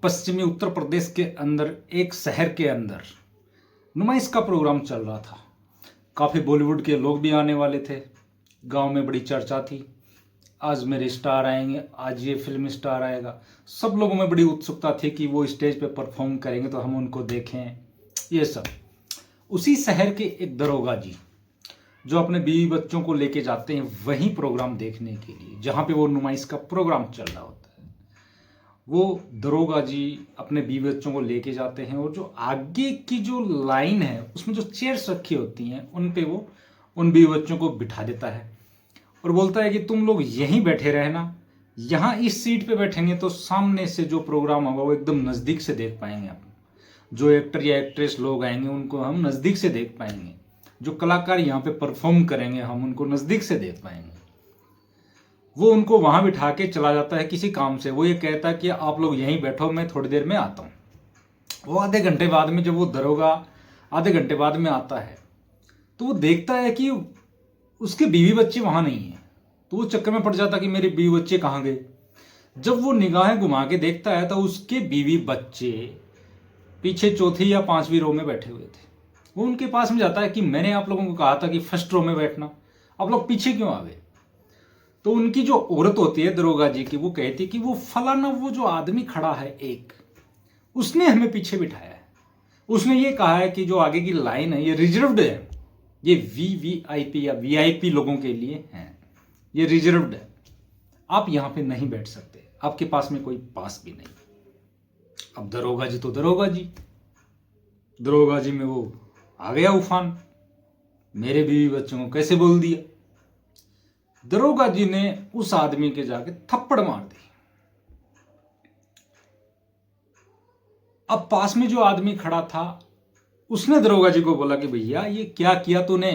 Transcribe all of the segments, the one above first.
पश्चिमी उत्तर प्रदेश के अंदर एक शहर के अंदर नुमाइश का प्रोग्राम चल रहा था। काफ़ी बॉलीवुड के लोग भी आने वाले थे। गांव में बड़ी चर्चा थी, आज मेरे स्टार आएंगे, आज ये फिल्म स्टार आएगा। सब लोगों में बड़ी उत्सुकता थी कि वो स्टेज पे परफॉर्म करेंगे तो हम उनको देखें। ये सब उसी शहर के एक दरोगा जी जो अपने बीवी बच्चों को लेके जाते हैं वहीं प्रोग्राम देखने के लिए, जहाँ पे वो नुमाइश का प्रोग्राम चल रहा होता है। वो दरोगा जी अपने बीवी बच्चों को लेके जाते हैं और जो आगे की जो लाइन है उसमें जो चेयर्स रखी होती हैं उन पे वो उन बीवी बच्चों को बिठा देता है और बोलता है कि तुम लोग यहीं बैठे रहना, यहाँ इस सीट पे बैठेंगे तो सामने से जो प्रोग्राम होगा वो एकदम नज़दीक से देख पाएंगे। आप जो एक्टर या एक्ट्रेस लोग आएंगे उनको हम नज़दीक से देख पाएंगे, जो कलाकार यहाँ पे परफॉर्म करेंगे हम उनको नज़दीक से देख पाएंगे। वो उनको वहाँ बिठा के चला जाता है किसी काम से। वो ये कहता है कि आप लोग यहीं बैठो, मैं थोड़ी देर में आता हूँ। वो आधे घंटे बाद में, जब वो दरोगा आधे घंटे बाद में आता है तो वो देखता है कि उसके बीवी बच्चे वहाँ नहीं हैं। तो वो चक्कर में पड़ जाता कि मेरे बीवी बच्चे कहाँ गए। जब वो निगाहें घुमा के देखता है तो उसके बीवी बच्चे पीछे चौथी या पांचवी रो में बैठे हुए थे। वो उनके पास में जाता है कि मैंने आप लोगों को कहा था कि फर्स्ट रो में बैठना, आप लोग पीछे क्यों आ गए। तो उनकी जो औरत होती है दरोगा जी की, वो कहती है कि वो फलाना वो जो आदमी खड़ा है एक, उसने हमें पीछे बिठाया है। उसने ये कहा है कि जो आगे की लाइन है ये रिजर्व्ड है, ये वीवीआईपी या वीआईपी लोगों के लिए है, ये रिजर्व्ड है, आप यहां पे नहीं बैठ सकते, आपके पास में कोई पास भी नहीं। अब दरोगा जी तो दरोगा जी में वो आ गया उफान, मेरे बीवी बच्चों को कैसे बोल दिया। दरोगा जी ने उस आदमी के जाके थप्पड़ मार दी। अब पास में जो आदमी खड़ा था उसने दरोगा जी को बोला कि भैया ये क्या किया तूने,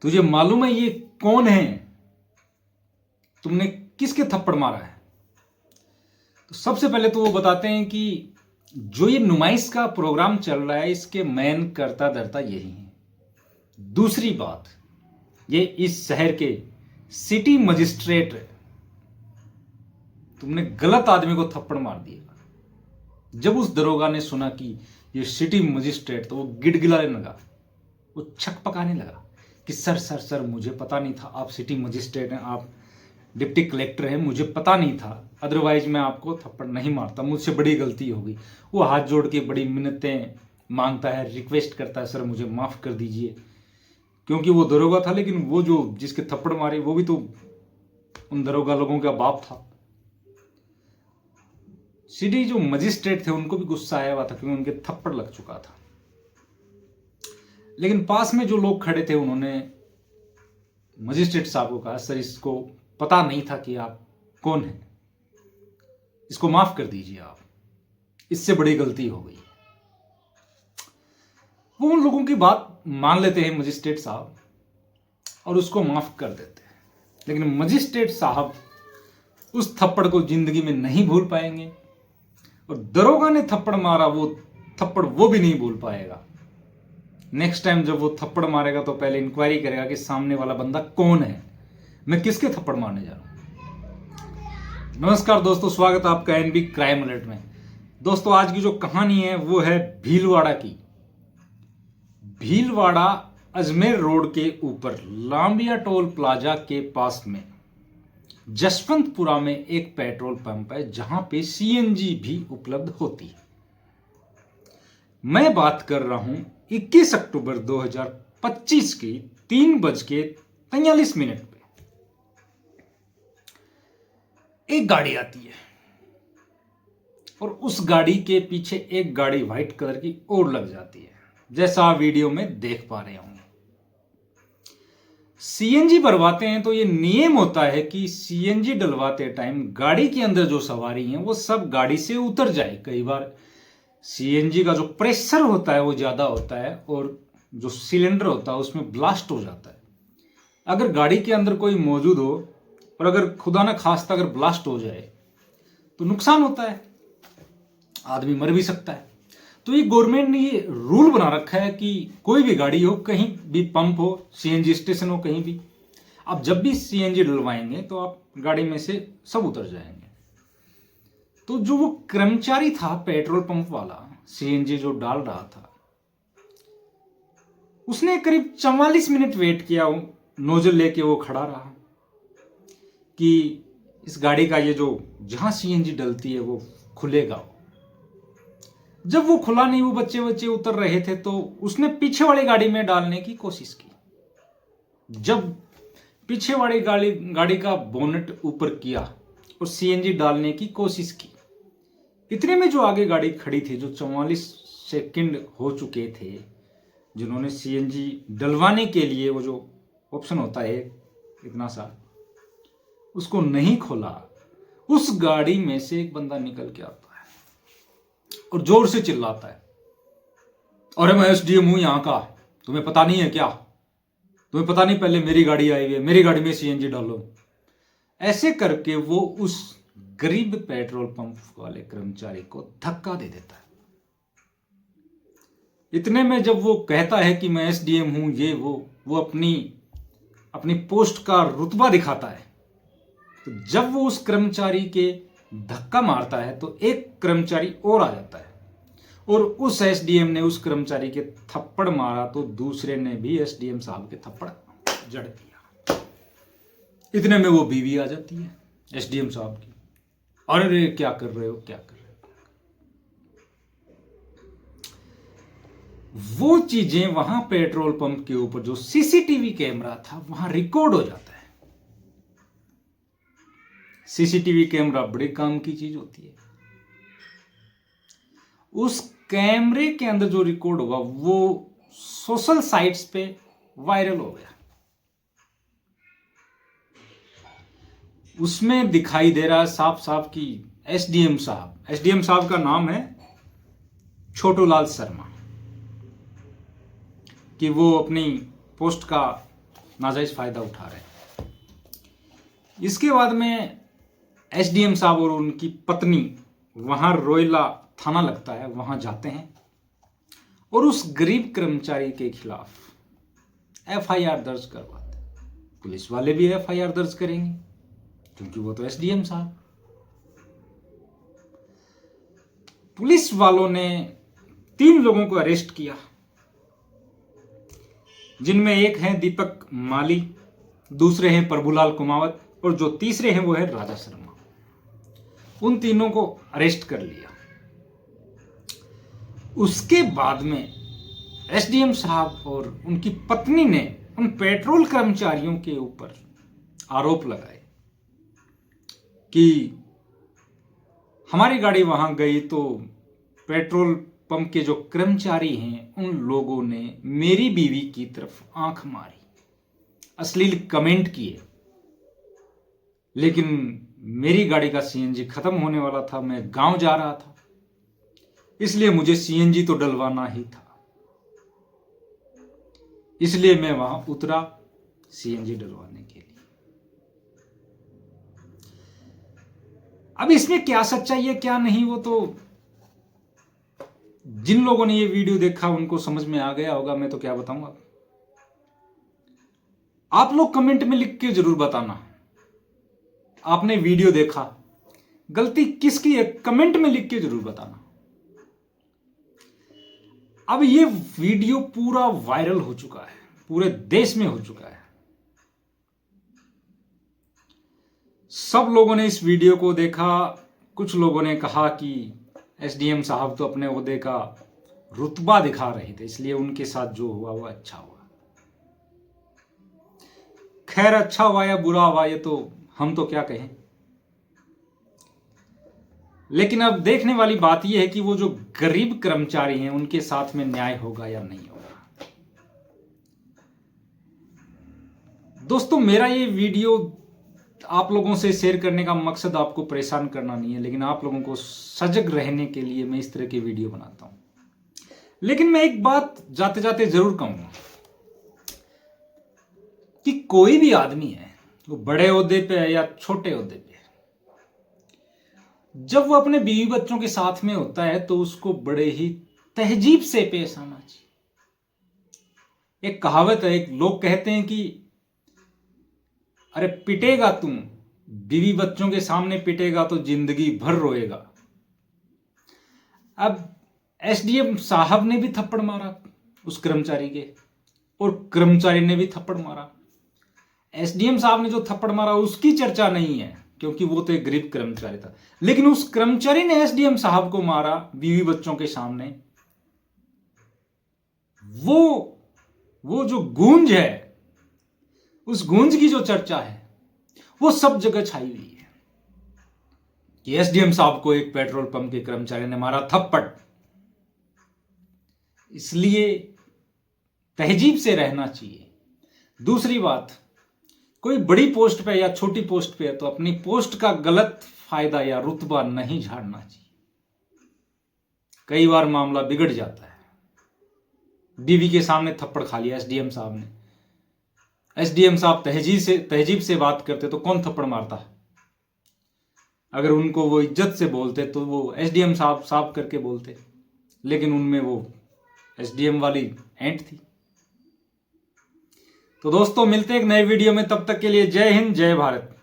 तुझे मालूम है ये कौन है, तुमने किसके थप्पड़ मारा है। तो सबसे पहले तो वो बताते हैं कि जो ये नुमाइश का प्रोग्राम चल रहा है इसके मेन करता धरता यही है। दूसरी बात, ये इस शहर के सिटी मजिस्ट्रेट है, तुमने गलत आदमी को थप्पड़ मार दिया। जब उस दरोगा ने सुना कि ये सिटी मजिस्ट्रेट, तो वो गिड़गिड़ाने लगा, वो छकपकाने लगा कि सर सर सर मुझे पता नहीं था आप सिटी मजिस्ट्रेट हैं, आप डिप्टी कलेक्टर हैं, मुझे पता नहीं था, अदरवाइज मैं आपको थप्पड़ नहीं मारता, मुझसे बड़ी गलती हो गई। वो हाथ जोड़ के बड़ी मिन्नतें मांगता है, रिक्वेस्ट करता है, सर मुझे माफ़ कर दीजिए। क्योंकि वो दरोगा था, लेकिन वो जो जिसके थप्पड़ मारे वो भी तो उन दरोगा लोगों का बाप था। सिटी जो मजिस्ट्रेट थे उनको भी गुस्सा आया हुआ था क्योंकि उनके थप्पड़ लग चुका था। लेकिन पास में जो लोग खड़े थे उन्होंने मजिस्ट्रेट साहब को कहा, सर इसको पता नहीं था कि आप कौन हैं, इसको माफ कर दीजिए, आप इससे बड़ी गलती हो गई। वो उन लोगों की बात मान लेते हैं मजिस्ट्रेट साहब और उसको माफ कर देते हैं। लेकिन मजिस्ट्रेट साहब उस थप्पड़ को जिंदगी में नहीं भूल पाएंगे और दरोगा ने थप्पड़ मारा वो थप्पड़ वो भी नहीं भूल पाएगा। नेक्स्ट टाइम जब वो थप्पड़ मारेगा तो पहले इंक्वायरी करेगा कि सामने वाला बंदा कौन है, मैं किसके थप्पड़ मारने जा रहा हूं। नमस्कार दोस्तों, स्वागत है आपका एनबी क्राइम अलर्ट में। दोस्तों आज की जो कहानी है वो है भीलवाड़ा की। भीलवाड़ा अजमेर रोड के ऊपर लांबिया टोल प्लाजा के पास में जसवंतपुरा में एक पेट्रोल पंप है जहां पे सीएनजी भी उपलब्ध होती है। मैं बात कर रहा हूं 21 अक्टूबर 2025 की 3:43 पे एक गाड़ी आती है और उस गाड़ी के पीछे एक गाड़ी व्हाइट कलर की और लग जाती है, जैसा आप वीडियो में देख पा रहे होंगे। सीएनजी भरवाते हैं तो ये नियम होता है कि सीएनजी डलवाते टाइम गाड़ी के अंदर जो सवारी है वो सब गाड़ी से उतर जाए। कई बार सीएनजी का जो प्रेशर होता है वो ज्यादा होता है और जो सिलेंडर होता है उसमें ब्लास्ट हो जाता है। अगर गाड़ी के अंदर कोई मौजूद हो और अगर खुदा न खास्ता अगर ब्लास्ट हो जाए तो नुकसान होता है, आदमी मर भी सकता है। तो ये गवर्नमेंट ने ये रूल बना रखा है कि कोई भी गाड़ी हो, कहीं भी पंप हो, सीएनजी स्टेशन हो, कहीं भी आप जब भी सीएनजी डलवाएंगे तो आप गाड़ी में से सब उतर जाएंगे। तो जो वो कर्मचारी था पेट्रोल पंप वाला, सीएनजी जो डाल रहा था, उसने करीब 44 मिनट वेट किया, नोजल लेके वो खड़ा रहा कि इस गाड़ी का ये जो जहां सीएनजी डलती है वो खुलेगा। जब वो खुला नहीं, वो बच्चे बच्चे उतर रहे थे, तो उसने पीछे वाली गाड़ी में डालने की कोशिश की। जब पीछे वाली गाड़ी का बोनट ऊपर किया और सीएनजी डालने की कोशिश की, इतने में जो आगे गाड़ी खड़ी थी, जो 44 सेकंड हो चुके थे, जिन्होंने सीएनजी डलवाने के लिए वो जो ऑप्शन होता है इतना सा, उसको नहीं खोला। उस गाड़ी में से एक बंदा निकल के आता है और जोर से चिल्लाता है, अरे मैं एसडीएम हूं यहां का, तुम्हें पता नहीं है क्या? तुम्हें पता नहीं पहले मेरी गाड़ी आई हुई है, मेरी गाड़ी में सीएनजी डालो। ऐसे करके वो उस गरीब पेट्रोल पंप वाले कर्मचारी को धक्का दे देता है। इतने में जब वो कहता है कि मैं एसडीएम हूं, ये वो अपनी पोस्ट का रुतबा दिखाता है। तो जब वो उस कर्मचारी के धक्का मारता है तो एक कर्मचारी और आ जाता है और उस एसडीएम ने उस कर्मचारी के थप्पड़ मारा, तो दूसरे ने भी एसडीएम साहब के थप्पड़ जड़ दिया। इतने में वो बीवी आ जाती है एसडीएम साहब की, अरे क्या कर रहे हो, क्या कर रहे हो? वो चीजें वहां पेट्रोल पंप के ऊपर जो सीसीटीवी कैमरा था वहां रिकॉर्ड हो जाता है। सीसीटीवी कैमरा बड़े काम की चीज होती है। उस कैमरे के अंदर जो रिकॉर्ड हुआ वो सोशल साइट्स पे वायरल हो गया। उसमें दिखाई दे रहा है साफ साफ कि एसडीएम साहब का नाम है छोटूलाल शर्मा, कि वो अपनी पोस्ट का नाजायज फायदा उठा रहे हैं। इसके बाद में एसडीएम साहब और उनकी पत्नी वहां रोयला थाना लगता है, वहां जाते हैं और उस गरीब कर्मचारी के खिलाफ एफआईआर दर्ज करवाते हैं। पुलिस वाले भी एफआईआर दर्ज करेंगे क्योंकि वो तो एसडीएम साहब। पुलिस वालों ने 3 लोगों को अरेस्ट किया, जिनमें एक हैं दीपक माली, दूसरे हैं प्रभुलाल कुमावत और जो तीसरे हैं वो है राजा शर्मा। उन तीनों को अरेस्ट कर लिया। उसके बाद में एसडीएम साहब और उनकी पत्नी ने उन पेट्रोल कर्मचारियों के ऊपर आरोप लगाए कि हमारी गाड़ी वहां गई तो पेट्रोल पंप के जो कर्मचारी हैं उन लोगों ने मेरी बीवी की तरफ आंख मारी, अश्लील कमेंट किए, लेकिन मेरी गाड़ी का सीएनजी खत्म होने वाला था, मैं गांव जा रहा था, इसलिए मुझे सीएनजी तो डलवाना ही था, इसलिए मैं वहां उतरा सीएनजी डलवाने के लिए। अब इसमें क्या सच्चाई है क्या नहीं, वो तो जिन लोगों ने ये वीडियो देखा उनको समझ में आ गया होगा, मैं तो क्या बताऊंगा। आप लोग कमेंट में लिख के जरूर बताना आपने वीडियो देखा, गलती किसकी है कमेंट में लिख के जरूर बताना। अब ये वीडियो पूरा वायरल हो चुका है, पूरे देश में हो चुका है। सब लोगों ने इस वीडियो को देखा। कुछ लोगों ने कहा कि एसडीएम साहब तो अपने ओहदे का रुतबा दिखा रहे थे, इसलिए उनके साथ जो हुआ वो अच्छा हुआ। खैर, अच्छा हुआ या बुरा हुआ ये तो हम तो क्या कहें, लेकिन अब देखने वाली बात यह है कि वो जो गरीब कर्मचारी हैं उनके साथ में न्याय होगा या नहीं होगा। दोस्तों, मेरा ये वीडियो आप लोगों से शेयर करने का मकसद आपको परेशान करना नहीं है, लेकिन आप लोगों को सजग रहने के लिए मैं इस तरह की वीडियो बनाता हूं। लेकिन मैं एक बात जाते जाते जरूर कहूंगा कि कोई भी आदमी है, वो बड़े ओहदे पे है या छोटे ओहदे पे, जब वो अपने बीवी बच्चों के साथ में होता है तो उसको बड़े ही तहजीब से पेश आना चाहिए। एक कहावत है, एक लोग कहते हैं कि अरे पिटेगा तुम, बीवी बच्चों के सामने पिटेगा तो जिंदगी भर रोएगा। अब एसडीएम साहब ने भी थप्पड़ मारा उस कर्मचारी के, और कर्मचारी ने भी थप्पड़ मारा। एसडीएम साहब ने जो थप्पड़ मारा उसकी चर्चा नहीं है, क्योंकि वो तो एक गरीब कर्मचारी था, लेकिन उस कर्मचारी ने एसडीएम साहब को मारा बीवी बच्चों के सामने। वो जो गूंज है, उस गूंज की जो चर्चा है वो सब जगह छाई हुई है कि एसडीएम साहब को एक पेट्रोल पंप के कर्मचारी ने मारा थप्पड़। इसलिए तहजीब से रहना चाहिए। दूसरी बात, कोई बड़ी पोस्ट पे या छोटी पोस्ट पे है तो अपनी पोस्ट का गलत फायदा या रुतबा नहीं झाड़ना चाहिए। कई बार मामला बिगड़ जाता है। बीवी के सामने थप्पड़ खा लिया एसडीएम साहब ने। एसडीएम साहब तहजीब से बात करते तो कौन थप्पड़ मारता? अगर उनको वो इज्जत से बोलते तो वो एसडीएम साहब करके बोलते, लेकिन उनमें वो एसडीएम वाली एंट थी। तो दोस्तों, मिलते हैं एक नए वीडियो में, तब तक के लिए जय हिंद, जय भारत।